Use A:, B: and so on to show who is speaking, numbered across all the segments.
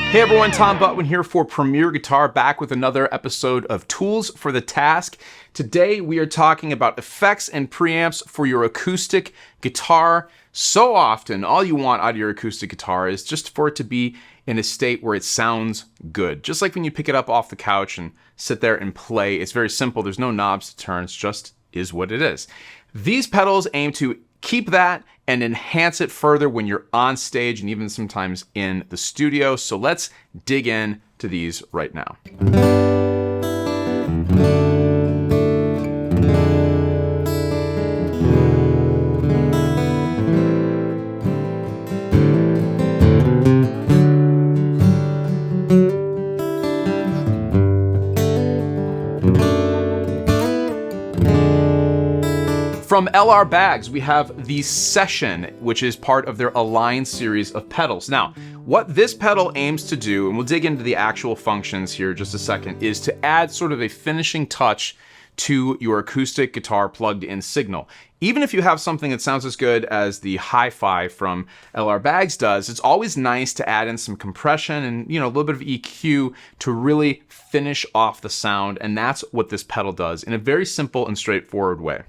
A: Hey everyone, Tom Butwin here for Premier Guitar, back with another episode of Tools for the Task. Today we are talking about effects and preamps for your acoustic guitar. So often, all you want out of your acoustic guitar is just for it to be in a state where it sounds good. Just like when you pick it up off the couch and sit there and play. It's very simple. There's no knobs to turn. It just is what it is. These pedals aim to keep that and enhance it further when you're on stage and even sometimes in the studio. So let's dig in to these right now. From LR Bags, we have the Session, which is part of their Align series of pedals. Now, what this pedal aims to do, and we'll dig into the actual functions here in just a second, is to add sort of a finishing touch to your acoustic guitar plugged in signal. Even if you have something that sounds as good as the Hi-Fi from LR Bags does, it's always nice to add in some compression and, a little bit of EQ to really finish off the sound, and that's what this pedal does in a very simple and straightforward way.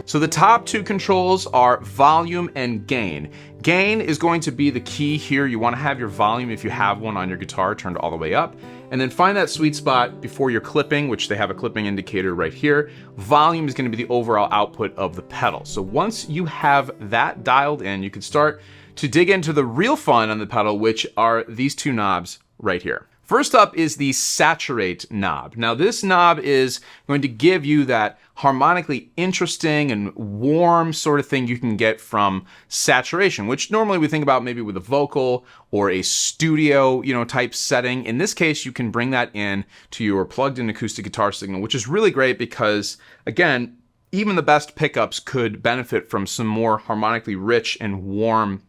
A: So the top two controls are volume and gain. Gain is going to be the key here. You want to have your volume, if you have one on your guitar, turned all the way up, and then find that sweet spot before you're clipping, which they have a clipping indicator right here. Volume is going to be the overall output of the pedal. So once you have that dialed in, you can start to dig into the real fun on the pedal, which are these two knobs right here. First up is the Saturate knob. Now this knob is going to give you that harmonically interesting and warm sort of thing you can get from saturation, which normally we think about maybe with a vocal or a studio, type setting. In this case, you can bring that in to your plugged in acoustic guitar signal, which is really great because, again, even the best pickups could benefit from some more harmonically rich and warm,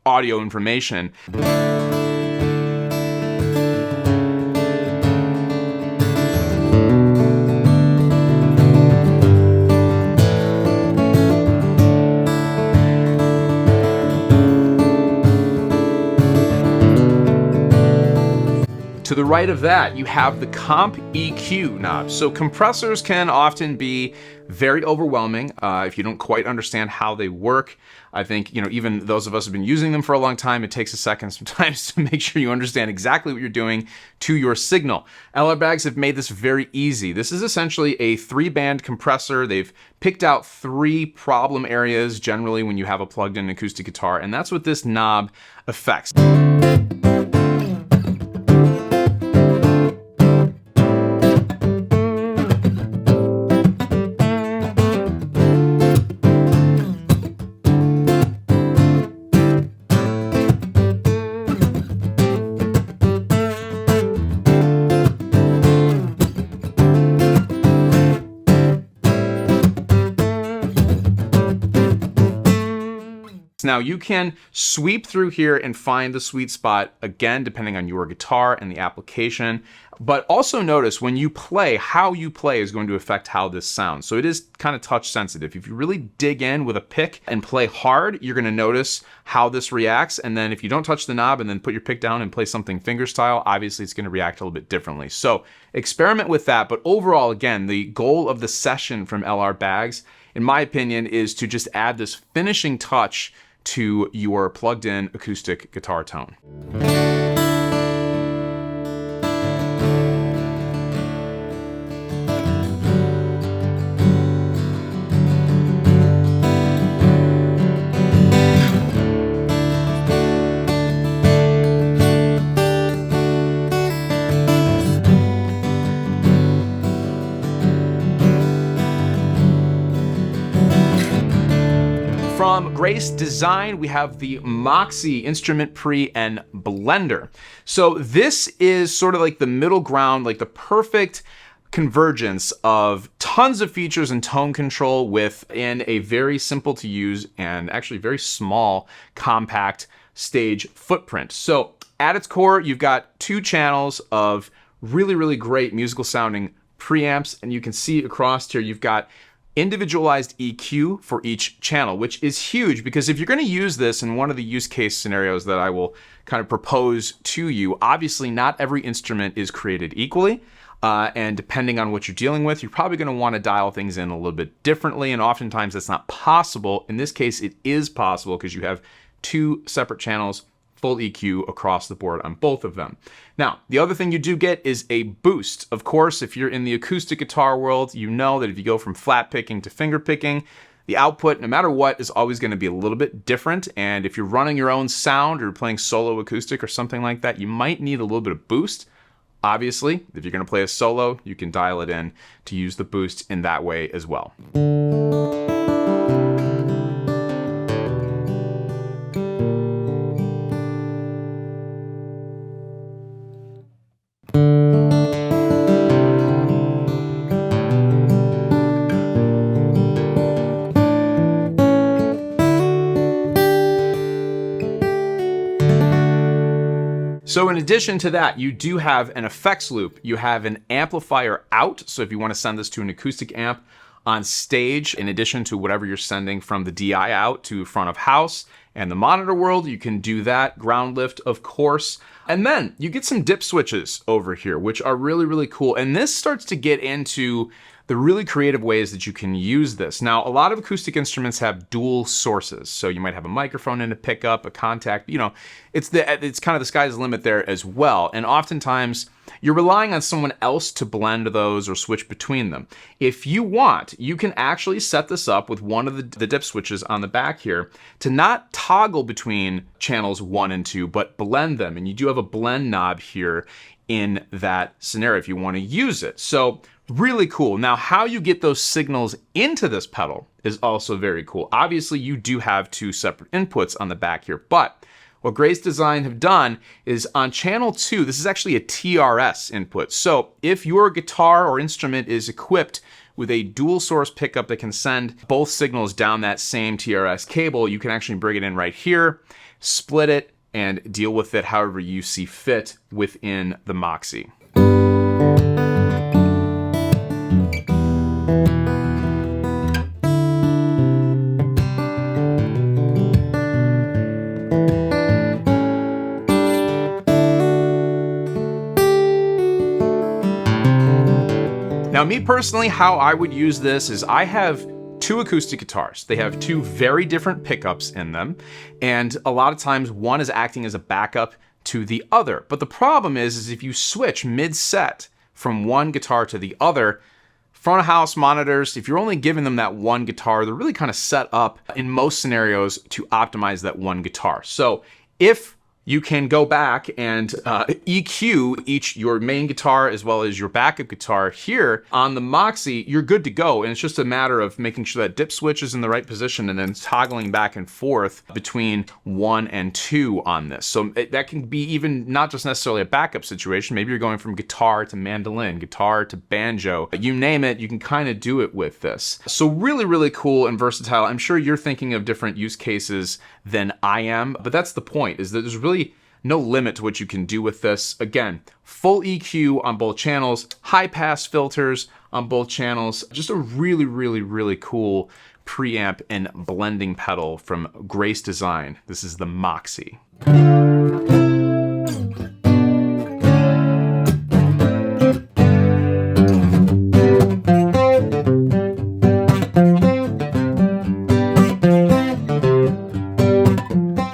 A: audio information. To the right of that, you have the Comp EQ knob. So compressors can often be very overwhelming if you don't quite understand how they work. I think, even those of us who have been using them for a long time, it takes a second sometimes to make sure you understand exactly what you're doing to your signal. LR Bags have made this very easy. This is essentially a 3-band compressor. They've picked out 3 problem areas generally when you have a plugged-in acoustic guitar, and that's what this knob affects. Now you can sweep through here and find the sweet spot, again, depending on your guitar and the application. But also notice when you play, how you play is going to affect how this sounds. So it is kind of touch sensitive. If you really dig in with a pick and play hard, you're going to notice how this reacts. And then if you don't touch the knob and then put your pick down and play something finger style, obviously it's going to react a little bit differently. So experiment with that. But overall, again, the goal of the Session from LR Bags, in my opinion, is to just add this finishing touch to your plugged-in acoustic guitar tone. From Grace Design, we have the MOXi Instrument Pre and Blender. So this is sort of like the middle ground, like the perfect convergence of tons of features and tone control within a very simple to use and actually very small, compact stage footprint. So at its core, you've got 2 channels of really, really great musical sounding preamps, and you can see across here you've got individualized EQ for each channel, which is huge because if you're going to use this in one of the use case scenarios that I will kind of propose to you, obviously not every instrument is created equally. And depending on what you're dealing with, you're probably going to want to dial things in a little bit differently. And oftentimes that's not possible. In this case, it is possible because you have two separate channels, full EQ across the board on both of them. Now, the other thing you do get is a boost. Of course, if you're in the acoustic guitar world, you know that if you go from flat picking to finger picking, the output, no matter what, is always going to be a little bit different. And if you're running your own sound or playing solo acoustic or something like that, you might need a little bit of boost. Obviously, if you're going to play a solo, you can dial it in to use the boost in that way as well. So in addition to that, you do have an effects loop. You have an amplifier out. So if you want to send this to an acoustic amp on stage, in addition to whatever you're sending from the DI out to front of house and the monitor world, you can do that. Ground lift, of course. And then you get some dip switches over here, which are really, really cool. And this starts to get into the really creative ways that you can use this. Now, a lot of acoustic instruments have dual sources. So you might have a microphone in a pickup, a contact, it's kind of the sky's the limit there as well. And oftentimes you're relying on someone else to blend those or switch between them. If you want, you can actually set this up with one of the dip switches on the back here to not toggle between channels 1 and 2, but blend them. And you do have a blend knob here in that scenario if you want to use it. So really cool. Now, how you get those signals into this pedal is also very cool. Obviously, you do have two separate inputs on the back here, but what Grace Design have done is on channel 2, this is actually a TRS input. So if your guitar or instrument is equipped with a dual source pickup that can send both signals down that same TRS cable, you can actually bring it in right here, split it, and deal with it however you see fit within the MOXi. Now, me personally, how I would use this is I have two acoustic guitars. They have two very different pickups in them, and a lot of times one is acting as a backup to the other. But the problem is if you switch mid-set from one guitar to the other, front of house monitors, if you're only giving them that one guitar, they're really kind of set up in most scenarios to optimize that one guitar. So if you can go back and EQ your main guitar as well as your backup guitar here on the MOXi, you're good to go. And it's just a matter of making sure that dip switch is in the right position and then toggling back and forth between 1 and 2 on this. So that can be even not just necessarily a backup situation. Maybe you're going from guitar to mandolin, guitar to banjo, you name it, you can kind of do it with this. So really, really cool and versatile. I'm sure you're thinking of different use cases than I am, but that's the point, is that there's really no limit to what you can do with this. Again, full EQ on both channels, high pass filters on both channels. Just a really, really, really cool preamp and blending pedal from Grace Design. This is the MOXi.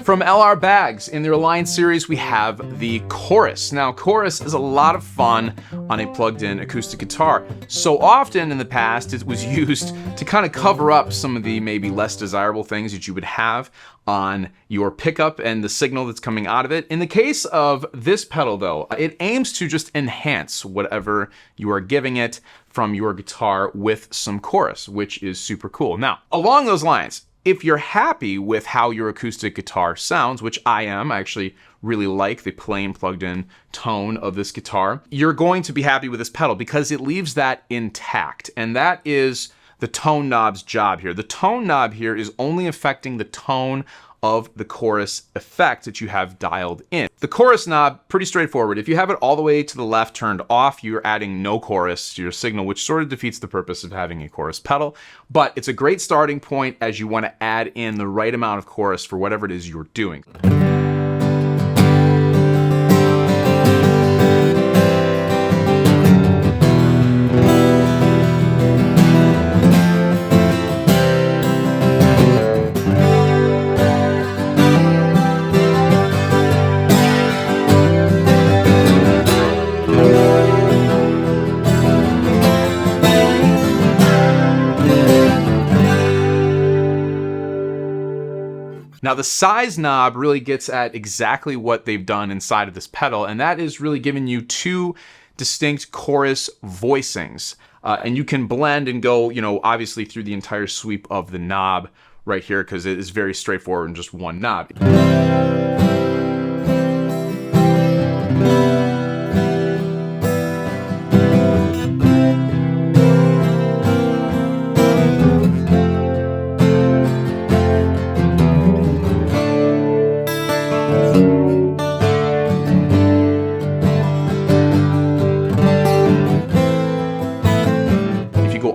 A: From LR Bags, in their line series, we have the Chorus. Now, Chorus is a lot of fun on a plugged-in acoustic guitar. So often in the past, it was used to kind of cover up some of the maybe less desirable things that you would have on your pickup and the signal that's coming out of it. In the case of this pedal, though, it aims to just enhance whatever you are giving it from your guitar with some chorus, which is super cool. Now, along those lines, if you're happy with how your acoustic guitar sounds, which I am, I actually really like the plain plugged-in tone of this guitar, you're going to be happy with this pedal because it leaves that intact. And that is the tone knob's job here. The tone knob here is only affecting the tone of the chorus effect that you have dialed in. The chorus knob, pretty straightforward. If you have it all the way to the left turned off, you're adding no chorus to your signal, which sort of defeats the purpose of having a chorus pedal. But it's a great starting point as you want to add in the right amount of chorus for whatever it is you're doing. Now the size knob really gets at exactly what they've done inside of this pedal, and that is really giving you two distinct chorus voicings. And you can blend and go, obviously through the entire sweep of the knob right here, because it is very straightforward in just one knob.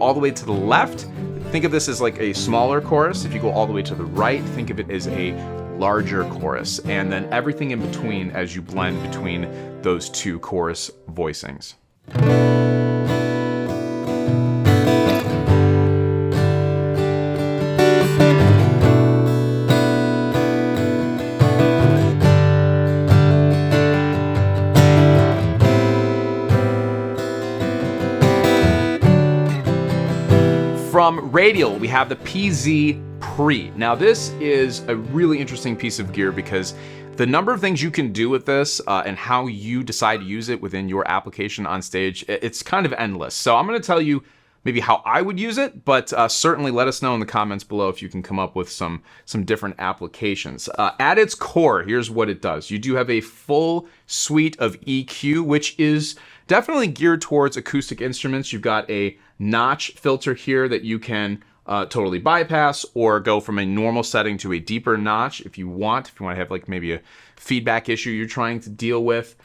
A: All the way to the left, think of this as like a smaller chorus. If you go all the way to the right, think of it as a larger chorus, and then everything in between as you blend between those two chorus voicings. From Radial, we have the PZ-Pre. Now this is a really interesting piece of gear because the number of things you can do with this and how you decide to use it within your application on stage, it's kind of endless. So I'm going to tell you maybe how I would use it, but certainly let us know in the comments below if you can come up with some different applications. At its core, here's what it does. You do have a full suite of EQ, which is definitely geared towards acoustic instruments. You've got a notch filter here that you can totally bypass or go from a normal setting to a deeper notch if you want to have like maybe a feedback issue you're trying to deal with.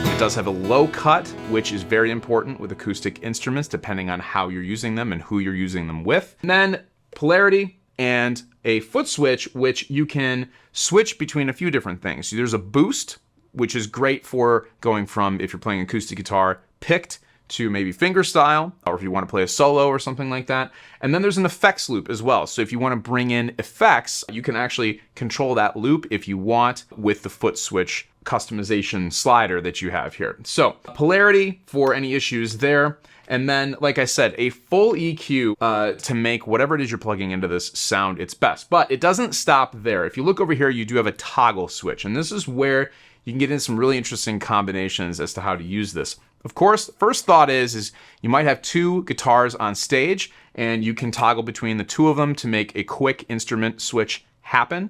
A: It does have a low cut, which is very important with acoustic instruments, depending on how you're using them and who you're using them with. And then polarity and a foot switch, which you can switch between a few different things. So there's a boost, which is great for going from, if you're playing acoustic guitar, picked to maybe fingerstyle, or if you want to play a solo or something like that. And then there's an effects loop as well. So if you want to bring in effects, you can actually control that loop if you want with the foot switch customization slider that you have here. So polarity for any issues there. And then, like I said, a full EQ to make whatever it is you're plugging into this sound its best. But it doesn't stop there. If you look over here, you do have a toggle switch. And this is where you can get in some really interesting combinations as to how to use this. Of course, first thought is you might have two guitars on stage and you can toggle between the two of them to make a quick instrument switch happen.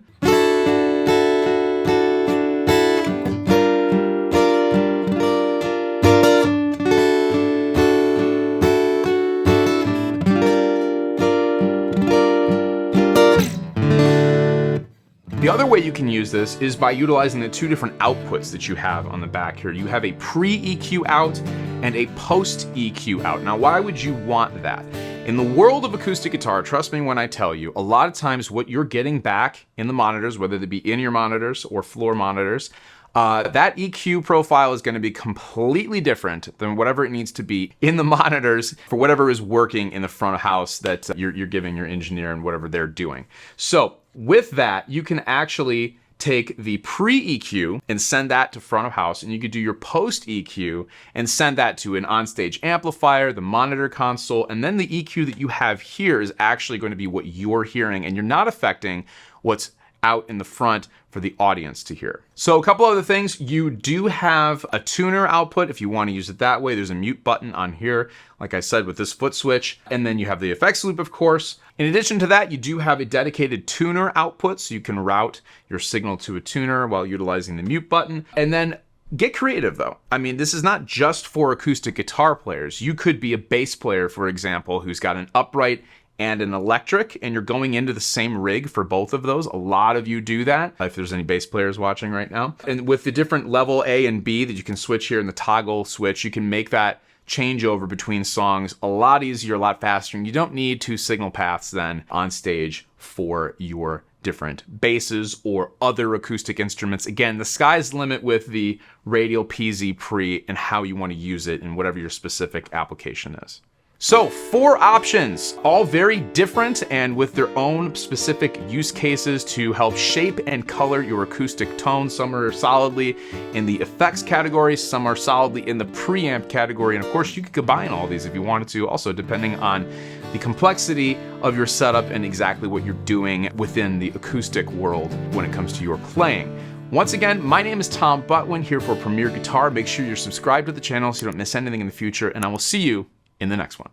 A: The other way you can use this is by utilizing the two different outputs that you have on the back here. You have a pre-EQ out and a post-EQ out. Now, why would you want that? In the world of acoustic guitar, trust me when I tell you, a lot of times what you're getting back in the monitors, whether they be in-ear monitors or floor monitors, that EQ profile is going to be completely different than whatever it needs to be in the monitors for whatever is working in the front of house that you're giving your engineer and whatever they're doing. So with that, you can actually take the pre-EQ and send that to front of house, and you could do your post-EQ and send that to an onstage amplifier, the monitor console, and then the EQ that you have here is actually going to be what you're hearing, and you're not affecting what's out in the front for the audience to hear. So a couple other things, you do have a tuner output if you want to use it that way. There's a mute button on here, like I said, with this foot switch. And then you have the effects loop, of course. In addition to that, you do have a dedicated tuner output, so you can route your signal to a tuner while utilizing the mute button. And then get creative though. I mean, this is not just for acoustic guitar players. You could be a bass player, for example, who's got an upright and an electric, and you're going into the same rig for both of those. A lot of you do that, if there's any bass players watching right now. And with the different level A and B that you can switch here in the toggle switch, you can make that changeover between songs a lot easier, a lot faster, and you don't need 2 signal paths then on stage for your different basses or other acoustic instruments. Again, the sky's the limit with the Radial PZ-Pre and how you want to use it in whatever your specific application is. So 4 options, all very different and with their own specific use cases to help shape and color your acoustic tone. Some are solidly in the effects category, some are solidly in the preamp category, and of course you could combine all these if you wanted to, also depending on the complexity of your setup and exactly what you're doing within the acoustic world when it comes to your playing. Once again, my name is Tom Butwin here for Premier Guitar. Make sure you're subscribed to the channel so you don't miss anything in the future, and I will see you in the next one.